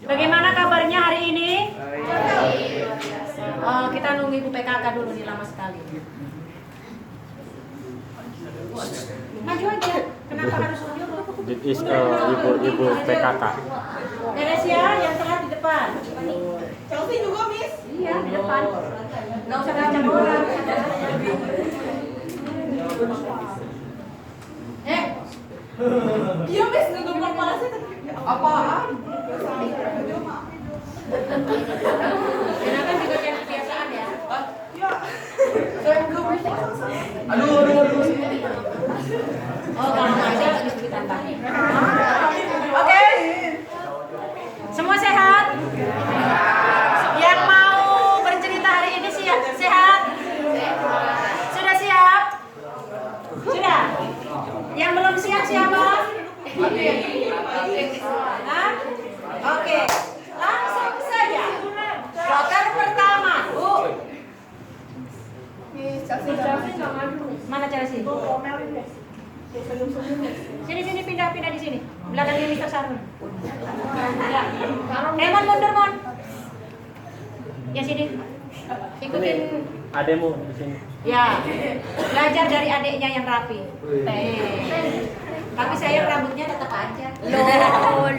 Bagaimana kabarnya hari ini? Oh, kita nunggu Ibu PKK dulu nih, lama sekali. Maju aja. Kenapa harus dulu? This is ibu PKK. Beres ya, yang telat di depan. Chelsea juga, Miss. Iya, di depan. Nggak usah ngajak orang. Iya, Miss, nutup kepala saya. Apaan? Enakan juga kayak kebiasaan ya. Ya. Saya belum. Aduh. Oh, kalau nggak ada bisa ditambahin. Oke. Semua sehat? Yang mau bercerita hari ini sehat? Sudah siap? Sudah? Yang belum siap siapa? Hah? Oke. Langsung saja. Kloter pertama, Bu. Mana Chelsea? Sini pindah di sini. Belakangnya Mister Sarun. Mon mundur Mon. Ya sini. Ikutin Ademu di sini. ya. Belajar dari adiknya yang rapi. Tapi saya rambutnya tetap aja. Lol.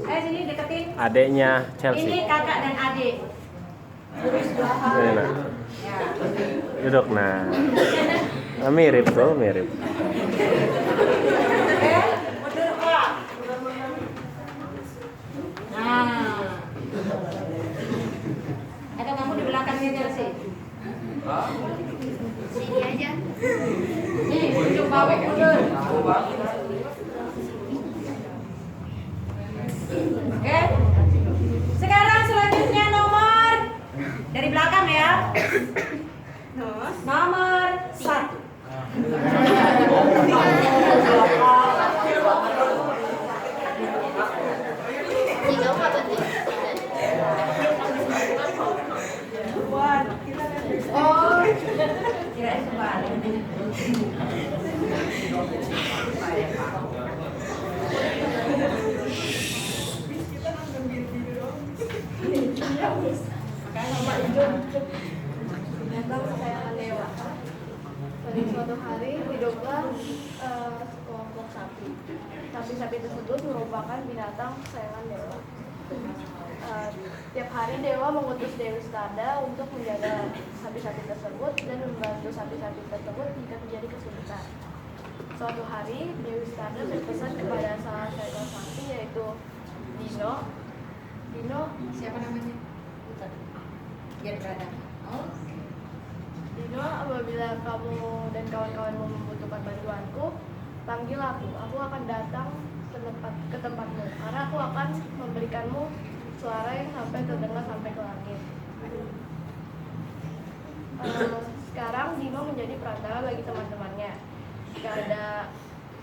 Ayo sini deketin. Adiknya Ini Chelsea. kakak dan adik. Ini, nah. Ya. Duduk nah. Nah, mirip tuh, mirip. Mundur Pak. Nah. Ada kamu di belakangnya Chelsea. Sini aja. Nih, tunjuk bawah mundur. Oke. Sekarang selanjutnya nomor dari belakang ya. Nomor 1. Oh, kirain kembali. Pada suatu hari hiduplah sekelompok sapi. Sapi-sapi tersebut merupakan binatang kesayangan dewa. Tiap hari dewa mengutus Dewi Stada untuk menjaga sapi-sapi tersebut dan membantu sapi-sapi tersebut jika terjadi kesulitan. Suatu hari Dewi Stada berpesan kepada salah seekor sapi yaitu Dino. Siapa namanya? Biar berada. Oh. Dino, apabila kamu dan kawan-kawanmu membutuhkan bantuanku, panggil aku. Aku akan datang ke tempatmu, karena aku akan memberikanmu suara yang sampai terdengar sampai ke langit. Sekarang Dino menjadi perantara bagi teman-temannya. Jika ada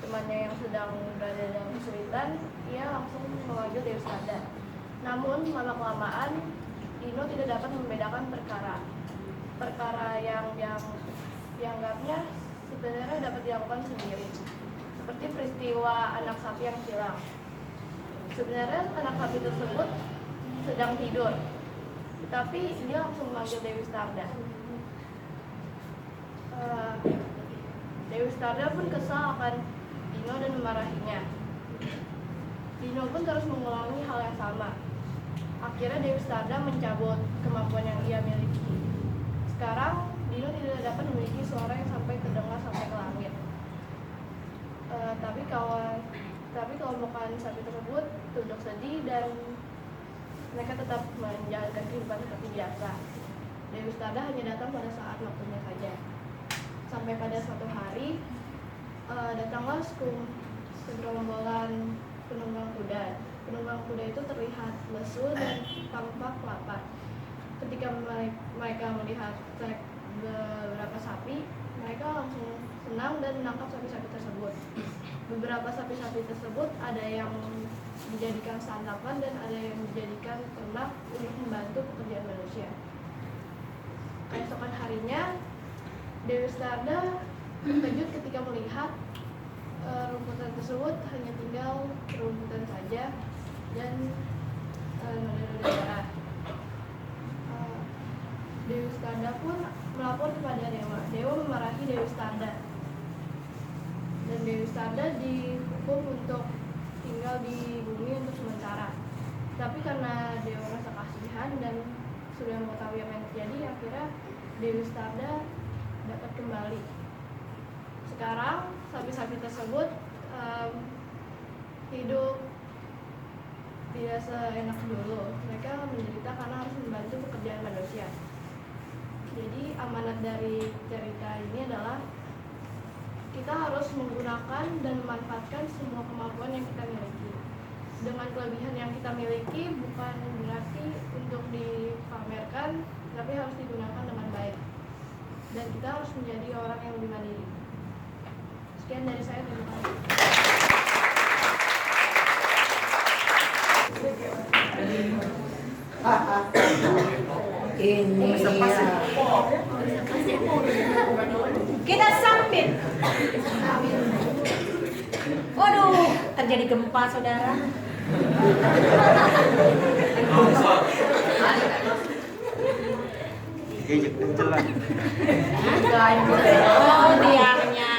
temannya yang sedang berada dalam kesulitan, ia langsung memanggil Dewi Stada. Namun lama-kelamaan Dino tidak dapat membedakan perkara yang dianggapnya sebenarnya dapat dilakukan sendiri, seperti peristiwa anak sapi yang hilang. Sebenarnya anak sapi tersebut sedang tidur, tetapi dia langsung memanggil Dewi Stada. Dewi Stada pun kesal akan Dino dan memarahinya. Dino pun terus mengulangi hal yang sama. Akhirnya Dewi Stada mencabut kemampuan yang ia miliki. Sekarang Dino tidak dapat memiliki suara yang sampai terdengar sampai ke langit. Tapi kelompok sapi tersebut tunduk sedih dan mereka tetap menjalankan kehidupan seperti biasa. Dewi Stada hanya datang pada saat waktunya saja. Sampai pada suatu hari datanglah segerombolan penunggang kuda. Penunggang kuda itu terlihat lesu dan tampak lapar. Ketika mereka melihat beberapa sapi, mereka langsung senang dan menangkap sapi-sapi tersebut. Beberapa sapi-sapi tersebut ada yang dijadikan santapan dan ada yang dijadikan ternak untuk membantu pekerjaan manusia. Keesokan harinya, Dewi Stada terkejut ketika melihat rumputan tersebut hanya tinggal rumputan saja dan melapor kepada dewa. Dewa memarahi Dewi Starda. Dan Dewi Starda dihukum untuk tinggal di bumi untuk sementara. Tapi karena Dewa merasa kasihan dan sudah mengetahui apa yang terjadi, akhirnya Dewi Starda dapat kembali. Sekarang sapi-sapi tersebut hidup tidak seenak dulu. Mereka menderita karena harus membantu pekerjaan manusia. Jadi amanat dari cerita ini adalah kita harus menggunakan dan memanfaatkan semua kemampuan yang kita miliki. Dengan kelebihan yang kita miliki bukan berarti untuk dipamerkan, tapi harus digunakan dengan baik. Dan kita harus menjadi orang yang lebih mandiri. Sekian dari saya, terima kasih. Ini dia. Kita sambit. Waduh, terjadi gempa, saudara. Jelas. Oh, tiangnya.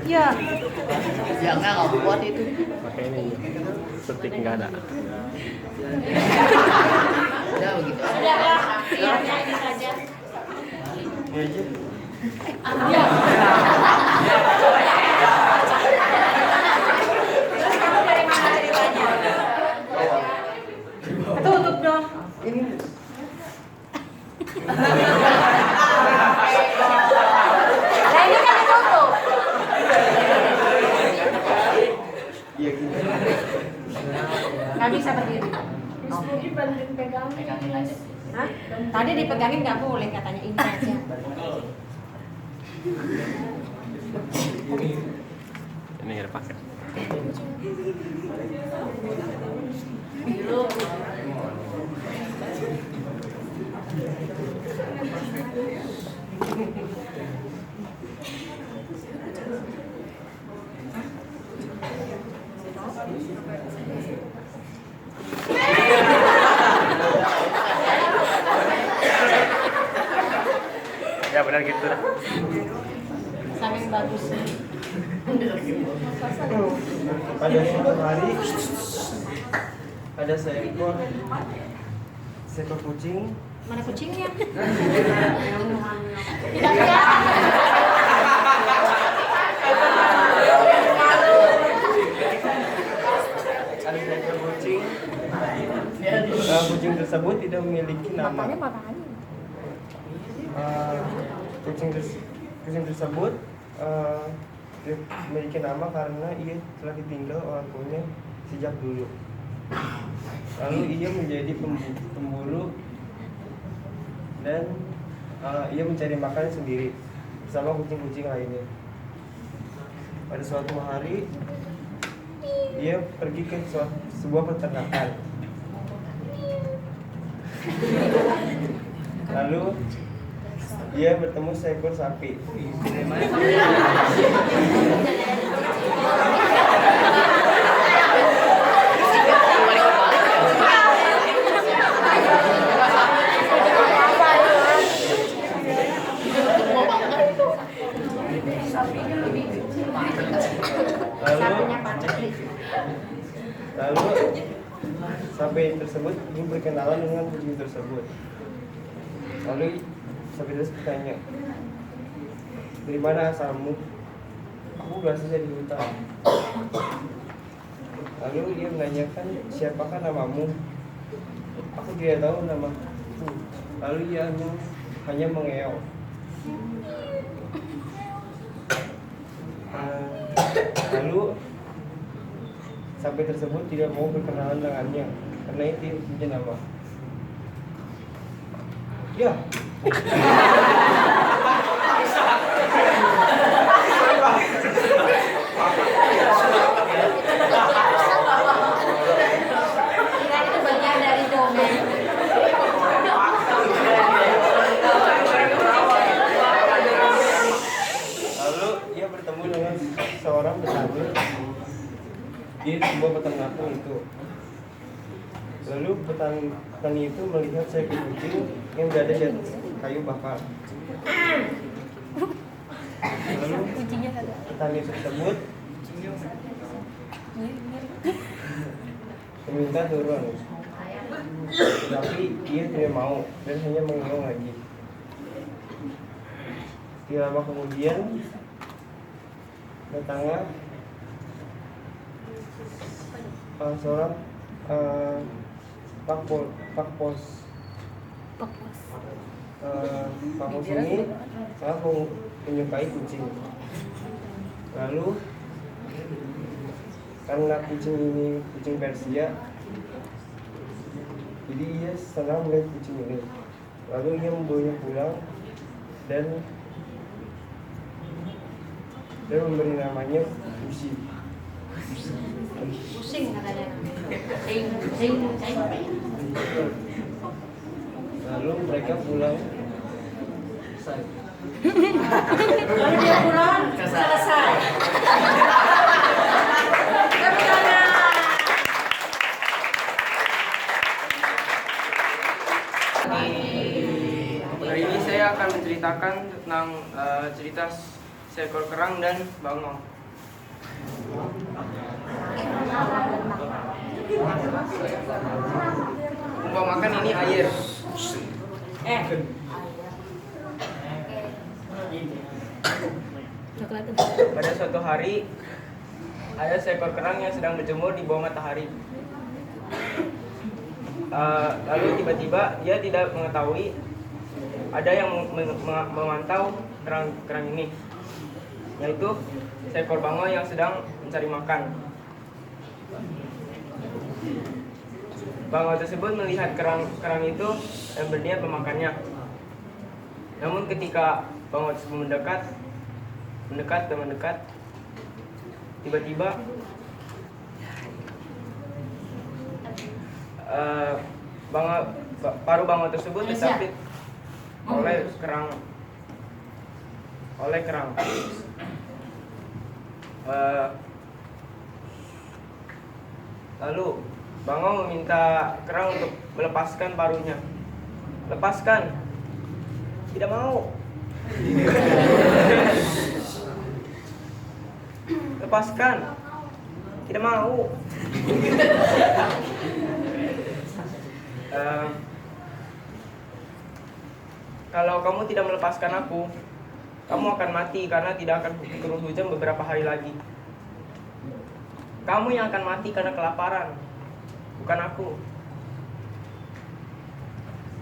Ya. Jangan nggak kuat itu. Pakai ini. Setik nggak ada. Udah begitu. Sudah ya, tiangnya ini saja. Ini aja. Terus kamu dari mana ceritanya? Tutup dong. Nah, ini kan ditutup. Iya gitu. Nggak bisa berdiri. Mungkin bantuin pegangin aja. Hah? Tadi dipegangin nggak boleh katanya, ini aja. Ini ada pakai. Ya benar gitu dah. Sama yang bagus. Pada suatu hari ada seekor kucing. Mana kucingnya? Ada seekor kucing. Kucing tersebut tidak memiliki nama. Kucing tersebut tidak memiliki nama karena ia telah ditinggal orang tuanya sejak dulu. Lalu ia menjadi pemburu dan ia mencari makan sendiri bersama kucing-kucing lainnya. Pada suatu hari ia pergi ke sebuah peternakan. Lalu ia bertemu seekor sapi. Lalu sapi tersebut ingin berkenalan dengan kucing tersebut. Lalu sapi tersebut bertanya, dari mana asalmu? Aku berasal dari hutan. Lalu dia menanyakan, siapakah namamu? Aku tidak tahu namaku. Lalu ia hanya mengeong. Lalu sapi tersebut tidak mau berkenalan dengannya karena itu punya nama. Ya. Kira itu bagian dari dongeng. Lalu ia bertemu dengan seorang petani. di sebuah peternakan itu. Lalu petani itu melihat seekor kucing yang berada di atas kayu bakar. Lalu petani tersebut meminta turun, tetapi dia tidak mau dan hanya mengelong lagi. Tidak lama kemudian datanglah seorang Pak Pos ini sangat menyukai kucing. Lalu karena kucing ini kucing Persia, jadi ia senang melihat kucing ini. Lalu ia membawanya pulang dan memberi namanya Pusi. Pusing katanya. Lalu mereka pulang. Lalu dia pulang selesai. Hari ini saya akan menceritakan tentang cerita seekor kerang dan bangau. Umpamakan ini air. Pada suatu hari ada seekor kerang yang sedang berjemur di bawah matahari. Lalu tiba-tiba dia tidak mengetahui ada yang memantau kerang ini, yaitu seekor bangau yang sedang mencari makan. Bangau tersebut melihat kerang itu dan berniat memakannya. Namun ketika bangau tersebut mendekat, tiba-tiba paruh bangau tersebut disapit oleh kerang. Lalu bangau meminta kerang untuk melepaskan paruhnya. Lepaskan. Tidak mau. Lepaskan. Tidak mau. Kalau kamu tidak melepaskan aku, kamu akan mati karena tidak akan turun hujan beberapa hari lagi. Kamu yang akan mati karena kelaparan, bukan aku.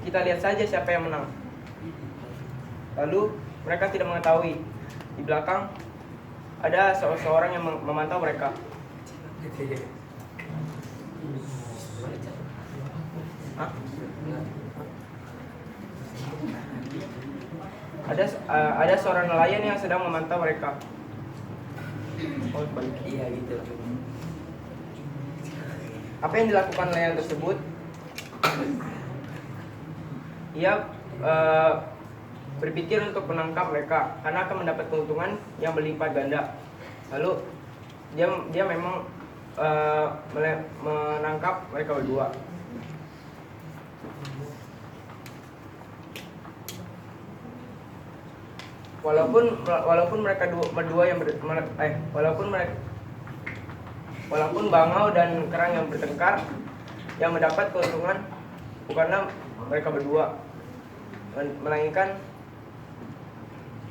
Kita lihat saja siapa yang menang. Lalu mereka tidak mengetahui di belakang ada seorang yang memantau mereka. Ada seorang nelayan yang sedang memantau mereka. Iya gitu. Apa yang dilakukan nelayan tersebut? Ia berpikir untuk menangkap mereka karena akan mendapat keuntungan yang berlipat ganda. Lalu dia memang menangkap mereka berdua. Walaupun mereka berdua yang walaupun bangau dan kerang yang bertengkar, yang mendapat keuntungan bukanlah mereka berdua, melainkan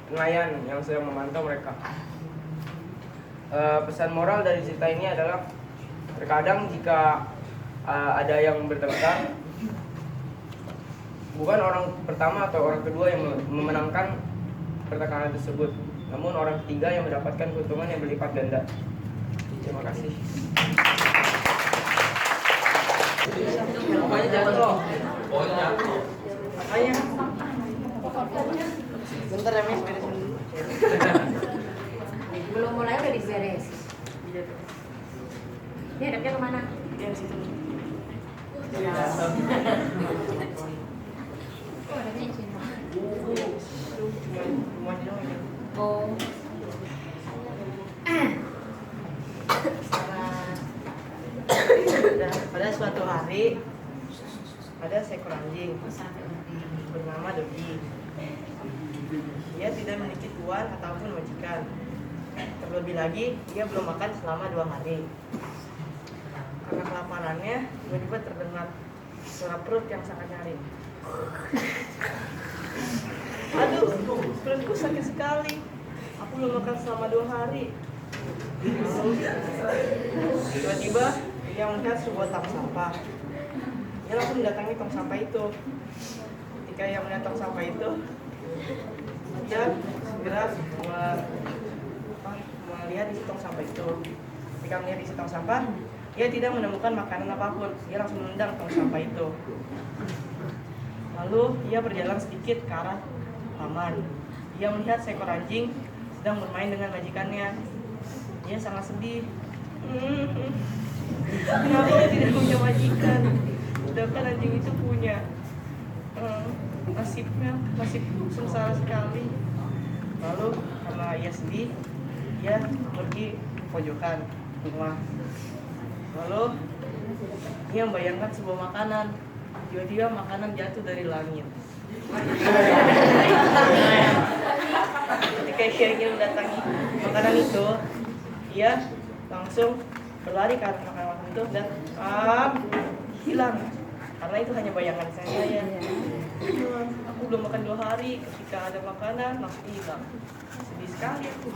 nelayan yang sedang memantau mereka. Pesan moral dari cerita ini adalah terkadang jika ada yang bertengkar, bukan orang pertama atau orang kedua yang memenangkan pertengkaran tersebut, namun orang ketiga yang mendapatkan keuntungan yang berlipat ganda. Terima kasih. Pokoknya jatuh. Makanya. Bentar ya, Miss, beresin dulu. Belum mulai udah diberes. Ini hadapnya kemana? Di situ. Oh, hadapnya di sini. Rumahnya doang ya. Oh. Sekarang hari ada seekor anjing bernama Dodi. Dia tidak memiliki tuan ataupun majikan. Terlebih lagi, dia belum makan selama 2 hari. Karena kelaparannya, tiba-tiba terdengar suara perut yang sangat nyaring. Aduh, perutku sakit sekali. Aku belum makan selama 2 hari. Lalu, tiba-tiba dia melihat sebuah tong sampah. Dia langsung mendatangi tong sampah itu. Ketika ia melihat tong sampah itu, dia segera melihat isi tong sampah itu. Ketika melihat isi tong sampah, dia tidak menemukan makanan apapun. Dia langsung menendang tong sampah itu. Lalu ia berjalan sedikit ke arah taman. Dia melihat seekor anjing sedang bermain dengan majikannya. Dia sangat sedih. Kenapa dia tidak punya majikan? Sedangkan anjing itu punya. Nasib sengsara sekali. Lalu karena ia sedih, dia pergi ke pojokan rumah. Lalu dia membayangkan sebuah makanan. Tiba-tiba makanan jatuh dari langit. Ketika ia ingin mendatangi makanan itu, ia langsung berlari ke arah makanan itu dan hilang. Karena itu hanya bayangan saya. Aku belum makan 2 hari, ketika ada makanan langsung hilang. Sedih sekali aku.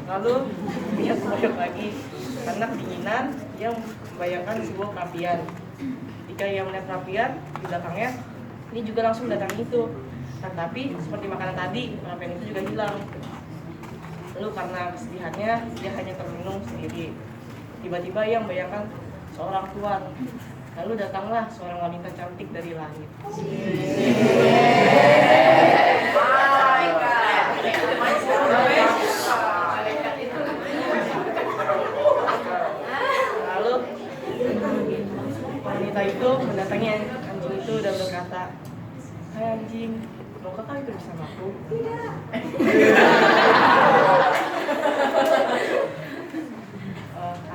Lalu dia kembali lagi karena kedinginan, dia membayangkan sebuah perapian. Ketika ia melihat perapian di belakangnya, ini juga langsung datang itu. Tetapi seperti makanan tadi, perapian itu juga hilang. Lalu karena kesedihannya, dia hanya termenung sendiri. Tiba-tiba ia membayangkan seorang tuan. Lalu datanglah seorang wanita cantik dari langit. Lalu wanita itu mendatangi anjing itu dan berkata, "Hai anjing, maukah kau ikut bersamaku?" Tidak.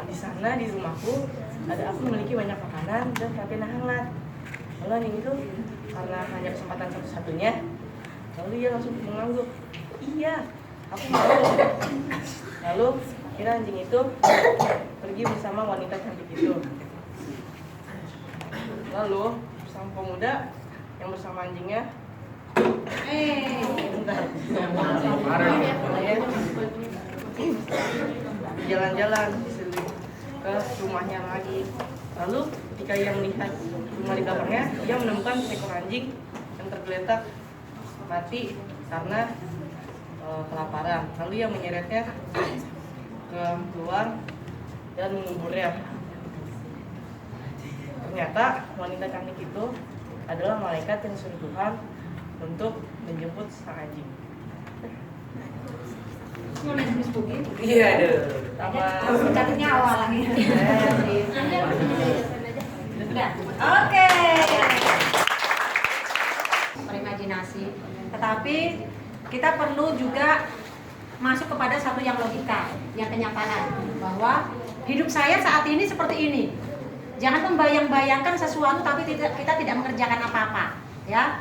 Di sana di rumahku aku memiliki banyak makanan dan perapian hangat. Lalu anjing itu karena hanya kesempatan satu-satunya, lalu dia langsung mengangguk, "Iya, aku mau." Lalu akhirnya anjing itu pergi bersama wanita cantik itu. Lalu sang pemuda yang bersama anjingnya jalan-jalan ke rumahnya lagi. Lalu ketika ia melihat rumah di belakangnya, dia menemukan seekor anjing yang tergeletak mati karena kelaparan. Lalu ia menyeretnya ke luar dan menguburnya. Ternyata wanita cantik itu adalah malaikat yang disuruh Tuhan untuk menjemput sang anjing. Iya, Sama cantiknya awal lagi. Oke. Berimajinasi. Tetapi kita perlu juga masuk kepada satu yang logika, yang kenyataan, bahwa hidup saya saat ini seperti ini. Jangan membayang-bayangkan sesuatu tapi kita tidak mengerjakan apa-apa, ya.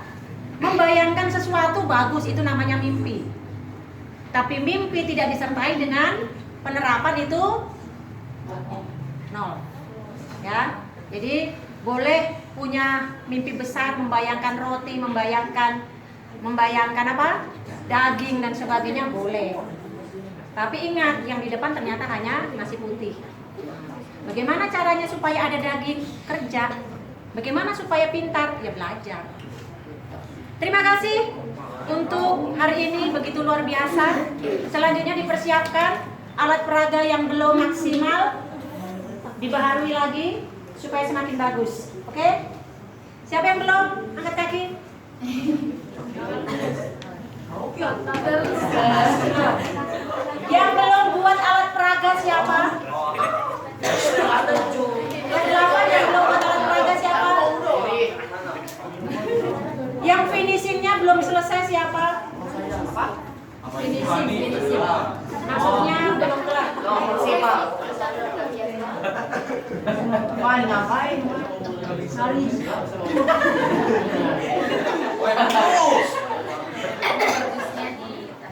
Membayangkan sesuatu bagus, itu namanya mimpi. Tapi mimpi tidak disertai dengan penerapan itu nol. Ya. Jadi boleh punya mimpi besar, membayangkan roti, membayangkan apa? Daging dan sebagainya boleh. Tapi ingat, yang di depan ternyata hanya nasi putih. Bagaimana caranya supaya ada daging? Kerja. Bagaimana supaya pintar? Ya belajar. Terima kasih untuk hari ini, begitu luar biasa. Selanjutnya dipersiapkan alat peraga yang belum maksimal, dibaharui lagi supaya semakin bagus. Oke? Siapa yang belum? Angkat kaki. Yang belum buat alat peraga siapa? Yang 8 yang belum buat alat peraga siapa? Yang finishingnya belum selesai siapa? Finishing. Maksudnya belum kelar. Siapa? Ngapain? Sorry.